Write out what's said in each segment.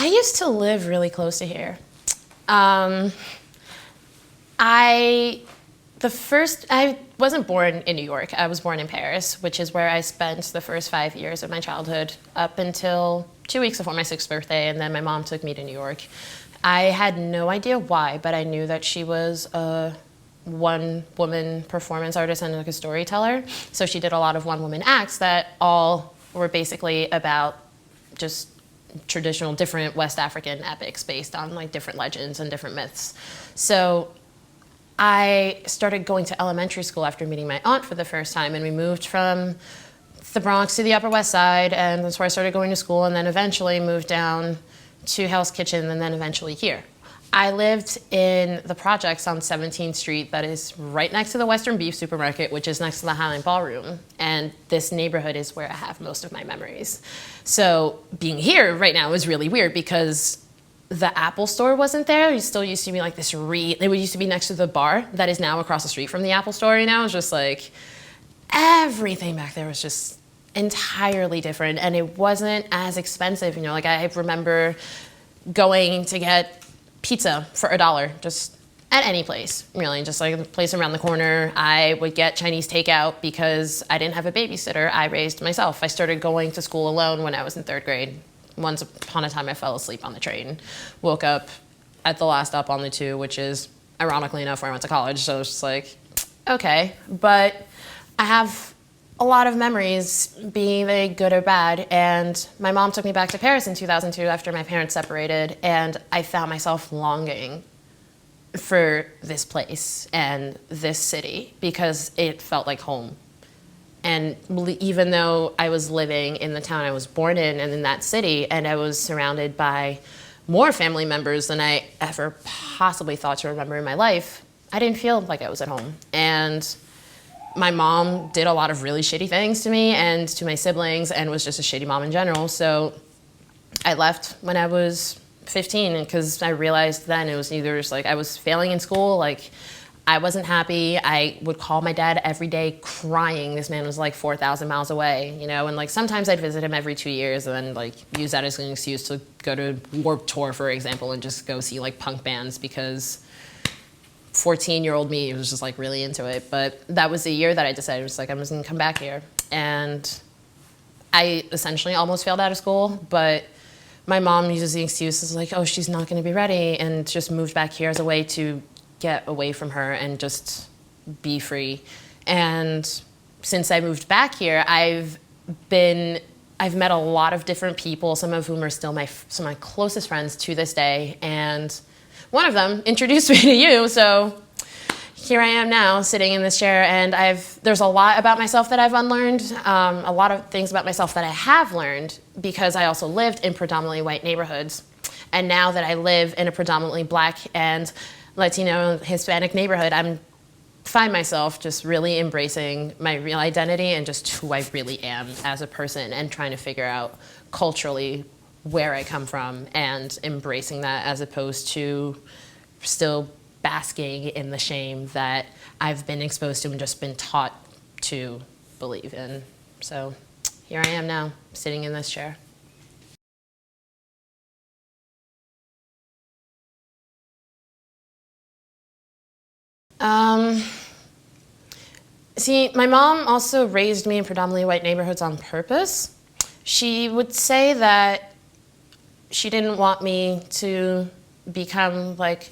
I used to live really close to here. Um, I I wasn't born in New York. I was born in Paris, which is where I spent the first 5 years of my childhood up until 2 weeks before my 6th birthday, and then my mom took me to New York. I had no idea why, but I knew that she was a one-woman performance artist and like a storyteller. So she did a lot of one-woman acts that all were basically about just traditional different West African epics based on like different legends and different myths. So I started going to elementary school after meeting my aunt for the first time, and we moved from the Bronx to the Upper West Side, and that's where I started going to school, and then eventually moved down to Hell's Kitchen, and then eventually here. I lived in the projects on 17th Street that is right next to the Western Beef Supermarket, which is next to the Highland Ballroom, and this neighborhood is where I have most of my memories. So being here right now is really weird because the Apple store wasn't there. It still used to be like this it used to be next to the bar that is now across the street from the Apple store, you know? It's just like, everything back there was just entirely different, and it wasn't as expensive, you know? Like I remember going to get pizza for $1, just at any place, really, just like a place around the corner. I would get Chinese takeout because I didn't have a babysitter. I raised myself. I started going to school alone when I was in 3rd grade. Once upon a time, I fell asleep on the train, woke up at the last stop on the 2, which is, ironically enough, where I went to college. So it's just like, okay. But I have a lot of memories, being they good or bad. And my mom took me back to Paris in 2002 after my parents separated, and I found myself longing for this place and this city because it felt like home. And even though I was living in the town I was born in and in that city, and I was surrounded by more family members than I ever possibly thought to remember in my life, I didn't feel like I was at home. And my mom did a lot of really shitty things to me and to my siblings and was just a shitty mom in general. So I left when I was 15 because I realized then it was either just like I was failing in school, like I wasn't happy. I would call my dad every day crying. This man was like 4,000 miles away, you know, and like sometimes I'd visit him every 2 years and then like use that as an excuse to go to Warped Tour, for example, and just go see like punk bands because 14-year-old me was just like really into it. But that was the year that I decided, I was like, I'm just gonna come back here. And I essentially almost failed out of school, but my mom uses the excuses like, oh, she's not gonna be ready, and just moved back here as a way to get away from her and just be free. And since I moved back here, I've met a lot of different people, some of whom are still some of my closest friends to this day. And one of them introduced me to you, so here I am now sitting in this chair, and there's a lot about myself that I've unlearned, a lot of things about myself that I have learned because I also lived in predominantly white neighborhoods. And now that I live in a predominantly Black and Latino, Hispanic neighborhood, I find myself just really embracing my real identity and just who I really am as a person, and trying to figure out culturally where I come from and embracing that, as opposed to still basking in the shame that I've been exposed to and just been taught to believe in. So here I am now, sitting in this chair. See, my mom also raised me in predominantly white neighborhoods on purpose. She would say that she didn't want me to become like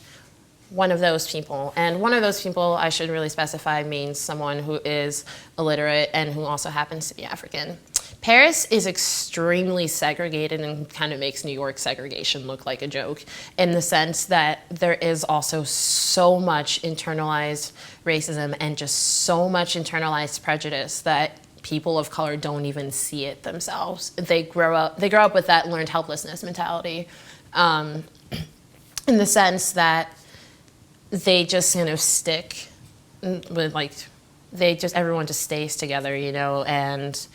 one of those people. And one of those people, I should really specify, means someone who is illiterate and who also happens to be African. Paris is extremely segregated and kind of makes New York segregation look like a joke, in the sense that there is also so much internalized racism and just so much internalized prejudice that people of color don't even see it themselves. They grow up with that learned helplessness mentality, in the sense that they just kind of stick with everyone just stays together, you know, and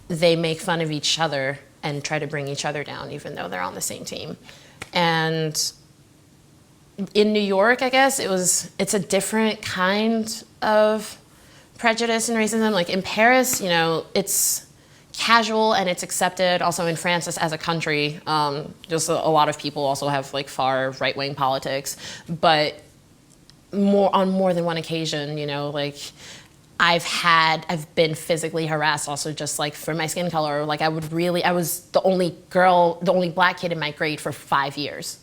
they make fun of each other and try to bring each other down, even though they're on the same team. And in New York, I guess, it's a different kind of prejudice and racism. Like in Paris, you know, it's casual and it's accepted also in France as a country. Just a lot of people also have like far right-wing politics, but on more than one occasion, you know, like I've been physically harassed also just like for my skin color. Like I was the only black kid in my grade for 5 years.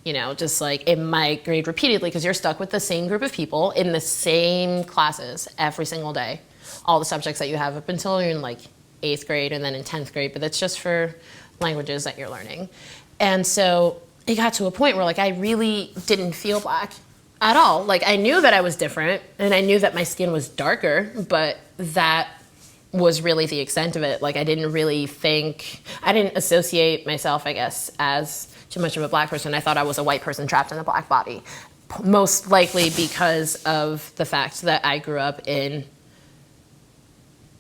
You know, just like in my grade repeatedly, because you're stuck with the same group of people in the same classes every single day. All the subjects that you have up until you're in like 8th grade and then in 10th grade, but that's just for languages that you're learning. And so it got to a point where like I really didn't feel black at all. Like I knew that I was different and I knew that my skin was darker, but that was really the extent of it. Like I didn't associate myself, I guess, as too much of a black person. I thought I was a white person trapped in a black body, most likely because of the fact that I grew up in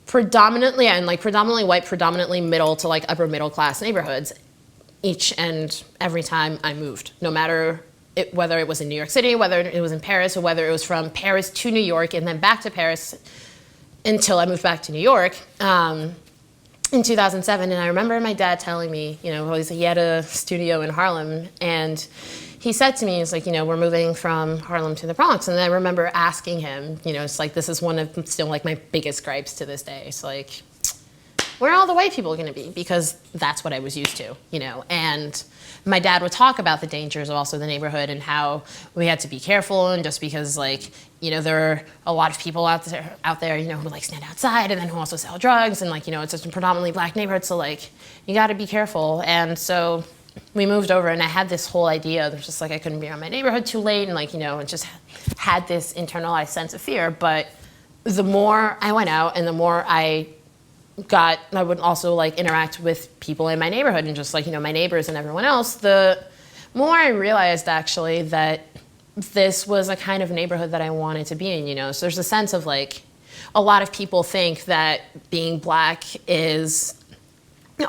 predominantly white, predominantly middle to like upper middle class neighborhoods each and every time I moved, no matter whether it was in New York City, whether it was in Paris, or whether it was from Paris to New York and then back to Paris until I moved back to New York. In 2007, and I remember my dad telling me, you know, he had a studio in Harlem, and he said to me, he's like, you know, we're moving from Harlem to the Bronx, and I remember asking him, you know, it's like, this is one of still like my biggest gripes to this day. It's like, where are all the white people going to be? Because that's what I was used to, you know, and my dad would talk about the dangers of also the neighborhood and how we had to be careful, and just because like, you know, there are a lot of people out there, you know, who like stand outside and then who also sell drugs, and like, you know, it's such a predominantly black neighborhood, so like, you got to be careful. And so we moved over, and I had this whole idea that just like I couldn't be around my neighborhood too late, and like, you know, it just had this internalized sense of fear. But the more I went out and the more I would also like interact with people in my neighborhood and just like, you know, my neighbors and everyone else, the more I realized actually that this was a kind of neighborhood that I wanted to be in, you know. So there's a sense of like, a lot of people think that being black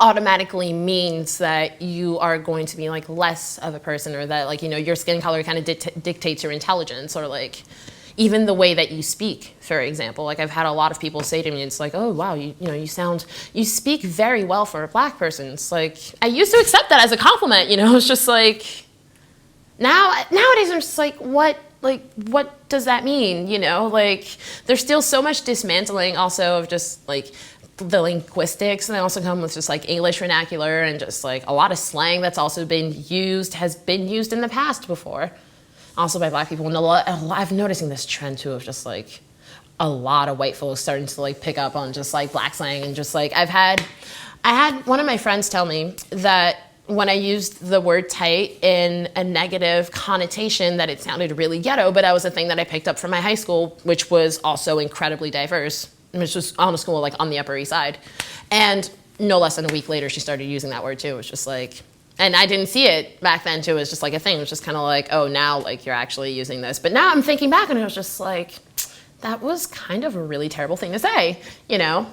automatically means that you are going to be like less of a person, or that like, you know, your skin color kind of dictates your intelligence, or like even the way that you speak, for example. Like I've had a lot of people say to me, it's like, oh wow, you speak very well for a black person. It's like, I used to accept that as a compliment, you know. It's just like, nowadays I'm just like, what does that mean, you know? Like there's still so much dismantling also of just like the linguistics, and they also come with just like English vernacular and just like a lot of slang that's also has been used in the past before, also by black people. And I've noticing this trend too of just like a lot of white folks starting to like pick up on just like black slang, and just like I had one of my friends tell me that when I used the word tight in a negative connotation, that it sounded really ghetto, but that was a thing that I picked up from my high school, which was also incredibly diverse, which was on a school like on the Upper East Side. And no less than a week later, she started using that word too. It was just like, and I didn't see it back then too. It was just like a thing. It was just kind of like, oh, now like you're actually using this. But now I'm thinking back, and it was just like, that was kind of a really terrible thing to say, you know?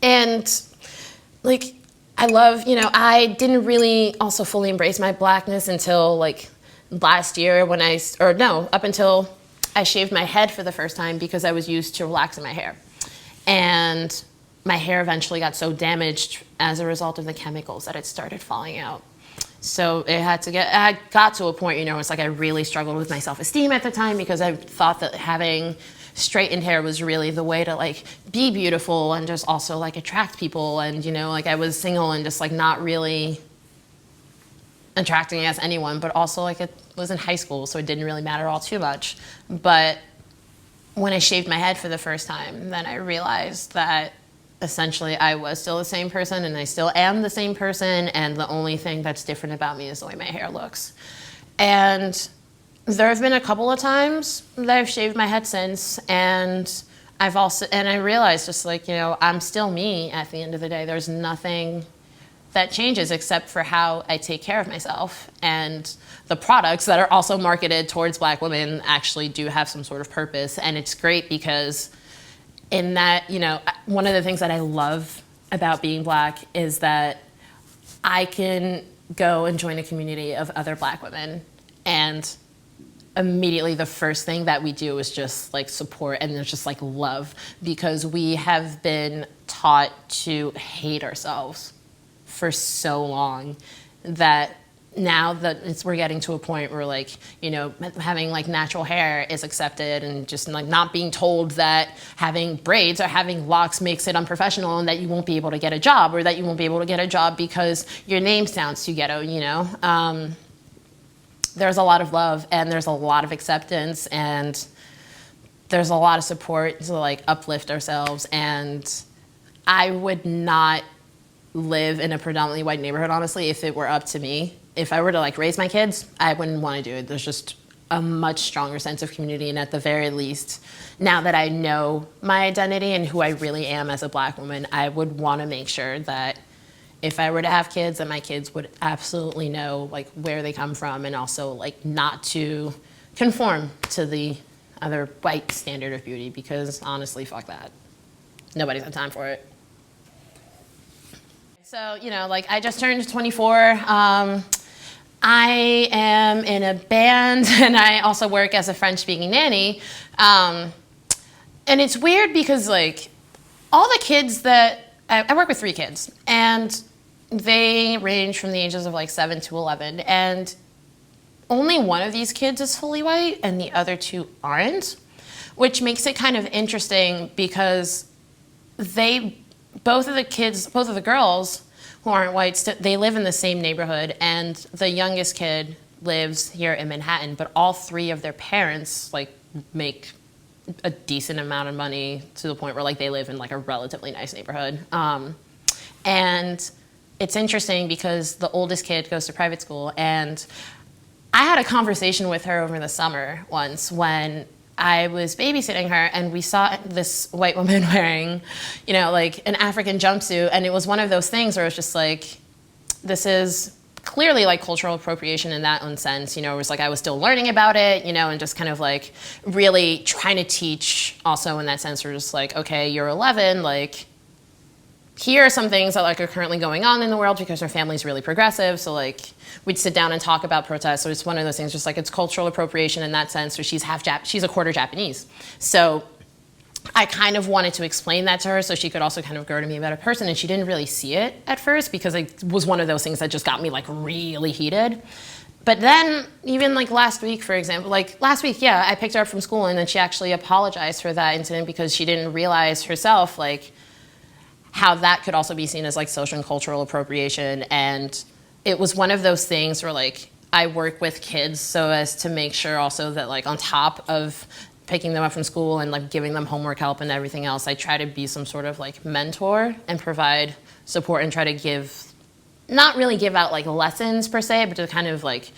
And like, I didn't really also fully embrace my blackness until like last year up until I shaved my head for the first time, because I was used to relaxing my hair. And my hair eventually got so damaged as a result of the chemicals that it started falling out. So I got to a point, you know, it's like I really struggled with my self-esteem at the time, because I thought that having straightened hair was really the way to like be beautiful and just also like attract people. And, you know, like I was single and just like not really attracting as anyone, but also like it was in high school, so it didn't really matter all too much. But when I shaved my head for the first time, then I realized that essentially I was still the same person, and I still am the same person, and the only thing that's different about me is the way my hair looks. And there have been a couple of times that I've shaved my head since, and I realized just like, you know, I'm still me at the end of the day. There's nothing that changes except for how I take care of myself. And the products that are also marketed towards black women actually do have some sort of purpose. And it's great because in that, you know, one of the things that I love about being black is that I can go and join a community of other black women, and immediately the first thing that we do is just like support, and there's just like love, because we have been taught to hate ourselves for so long that now that we're getting to a point where, like, you know, having like natural hair is accepted, and just like not being told that having braids or having locks makes it unprofessional and that you won't be able to get a job, or that you won't be able to get a job because your name sounds too ghetto, you know. There's a lot of love and there's a lot of acceptance and there's a lot of support to like uplift ourselves. And I would not live in a predominantly white neighborhood, honestly, if it were up to me. If I were to like raise my kids, I wouldn't want to do it. There's just a much stronger sense of community, and at the very least, now that I know my identity and who I really am as a Black woman, I would want to make sure that if I were to have kids, that my kids would absolutely know like where they come from, and also like not to conform to the other white standard of beauty, because honestly, fuck that. Nobody's got time for it. So, you know, like I just turned 24. I am in a band and I also work as a French-speaking nanny. And it's weird because like all the kids that, I work with 3 kids, and they range from the ages of like 7 to 11. And only one of these kids is fully white and the other 2 aren't, which makes it kind of interesting because both of the girls who aren't white, they live in the same neighborhood, and the youngest kid lives here in Manhattan, but all 3 of their parents like make a decent amount of money to the point where like they live in like a relatively nice neighborhood. And it's interesting because the oldest kid goes to private school, and I had a conversation with her over the summer once when I was babysitting her, and we saw this white woman wearing, you know, like an African jumpsuit, and it was one of those things where it's just like, this is clearly like cultural appropriation in that own sense, you know. It was like I was still learning about it, you know, and just kind of like really trying to teach also in that sense, where just like, okay, you're 11, like here are some things that like are currently going on in the world because her family's really progressive. So like we'd sit down and talk about protests. So it's one of those things, just like it's cultural appropriation in that sense. So she's a quarter Japanese. So I kind of wanted to explain that to her so she could also kind of grow to be a better person. And she didn't really see it at first because it was one of those things that just got me like really heated. But then even like last week, for example, like last week, yeah, I picked her up from school and then she actually apologized for that incident because she didn't realize herself like how that could also be seen as like social and cultural appropriation. And it was one of those things where like I work with kids so as to make sure also that like on top of picking them up from school and like giving them homework help and everything else, I try to be some sort of like mentor and provide support and try to not really give out like lessons per se, but to kind of like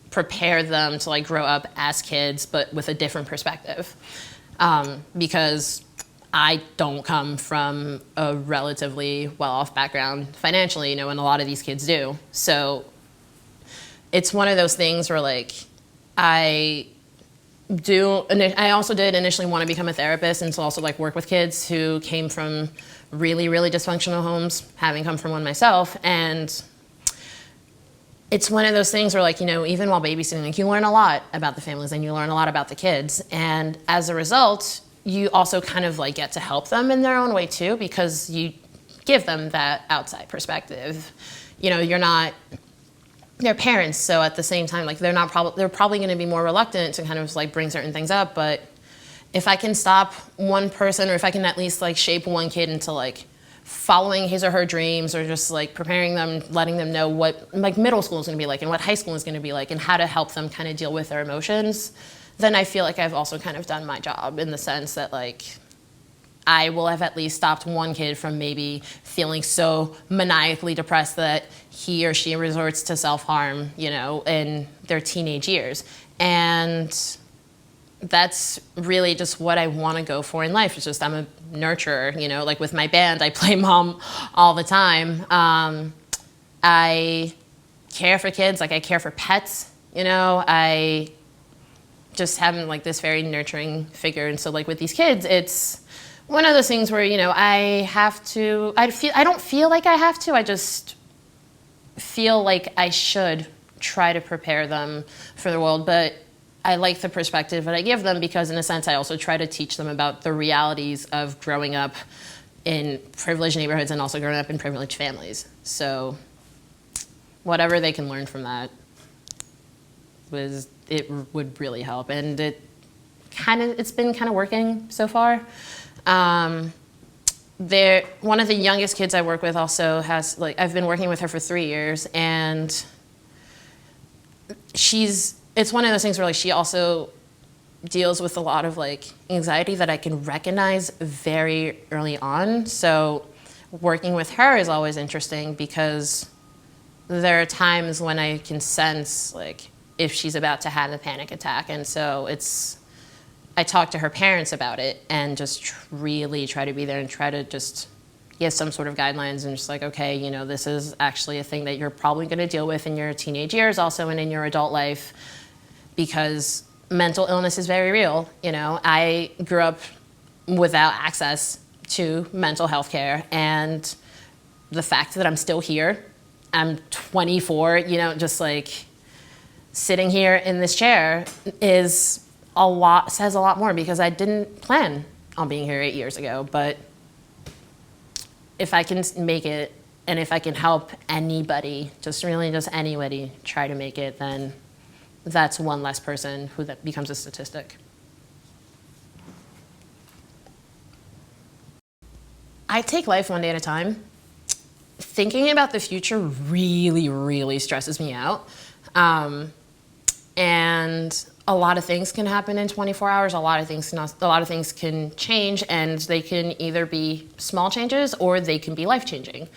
prepare them to like grow up as kids, but with a different perspective. Because I don't come from a relatively well-off background financially, you know, and a lot of these kids do. So it's one of those things where like I also did initially want to become a therapist and to also like work with kids who came from really, really dysfunctional homes, having come from one myself. And it's one of those things where like, you know, even while babysitting, like you learn a lot about the families and you learn a lot about the kids. And as a result, you also kind of like get to help them in their own way too, because you give them that outside perspective. You know, you're not their parents, so at the same time, like they're probably going to be more reluctant to kind of like bring certain things up. But if I can stop one person, or if I can at least like shape one kid into like following his or her dreams, or just like preparing them, letting them know what like middle school is going to be like and what high school is going to be like and how to help them kind of deal with their emotions, then I feel like I've also kind of done my job in the sense that like I will have at least stopped one kid from maybe feeling so maniacally depressed that he or she resorts to self-harm, you know, in their teenage years. And that's really just what I want to go for in life. It's just I'm a nurturer, you know, like with my band, I play mom all the time. I care for kids, like I care for pets, you know, I just having like this very nurturing figure. And so like with these kids, it's one of those things where, you know, I don't feel like I have to, I just feel like I should try to prepare them for the world. But I like the perspective that I give them because in a sense, I also try to teach them about the realities of growing up in privileged neighborhoods and also growing up in privileged families. So whatever they can learn from that would really help. And it's been kind of working so far. One of the youngest kids I work with also has, like, I've been working with her for 3 years, and it's one of those things where, like, she also deals with a lot of, like, anxiety that I can recognize very early on. So working with her is always interesting because there are times when I can sense, like, if she's about to have a panic attack. And so I talk to her parents about it and just really try to be there and try to just give some sort of guidelines and just like, okay, you know, this is actually a thing that you're probably going to deal with in your teenage years also and in your adult life, because mental illness is very real. You know, I grew up without access to mental health care, and the fact that I'm still here, I'm 24, you know, just like sitting here in this chair says a lot more, because I didn't plan on being here 8 years ago. But if I can make it, and if I can help anybody, just anybody try to make it, then that's one less person who that becomes a statistic. I take life one day at a time. Thinking about the future really, really stresses me out. And a lot of things can happen in 24 hours. A lot of things can change, and they can either be small changes or they can be life-changing.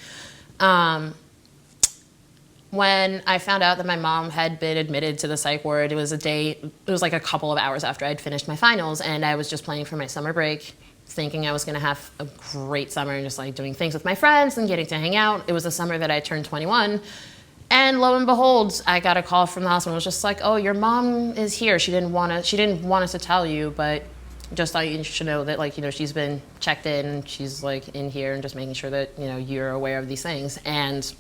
When I found out that my mom had been admitted to the psych ward, it was like a couple of hours after I'd finished my finals, and I was just planning for my summer break, thinking I was gonna have a great summer and just like doing things with my friends and getting to hang out. It was the summer that I turned 21. And lo and behold, I got a call from the hospital. It was just like, oh, your mom is here. She didn't want us to tell you, but just thought you should know that, like, you know, she's been checked in and she's like in here, and just making sure that, you know, you're aware of these things. And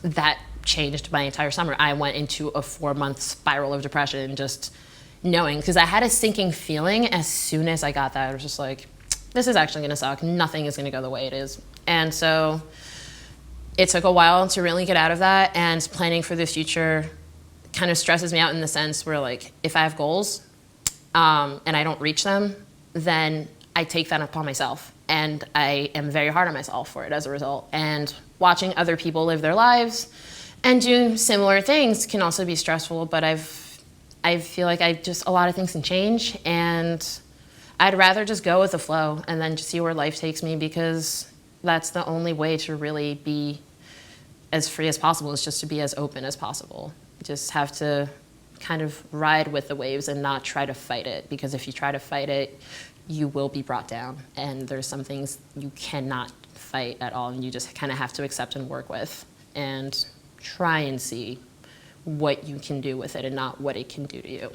that changed my entire summer. I went into a 4-month spiral of depression, just knowing, because I had a sinking feeling as soon as I got that. I was just like, this is actually gonna suck. Nothing is gonna go the way it is. And so it took a while to really get out of that, and planning for the future kind of stresses me out in the sense where, like, if I have goals and I don't reach them, then I take that upon myself, and I am very hard on myself for it as a result. And watching other people live their lives and do similar things can also be stressful, but I feel like a lot of things can change, and I'd rather just go with the flow and then just see where life takes me, because that's the only way to really be as free as possible, is just to be as open as possible. You just have to kind of ride with the waves and not try to fight it, because if you try to fight it, you will be brought down, and there's some things you cannot fight at all, and you just kind of have to accept and work with and try and see what you can do with it and not what it can do to you.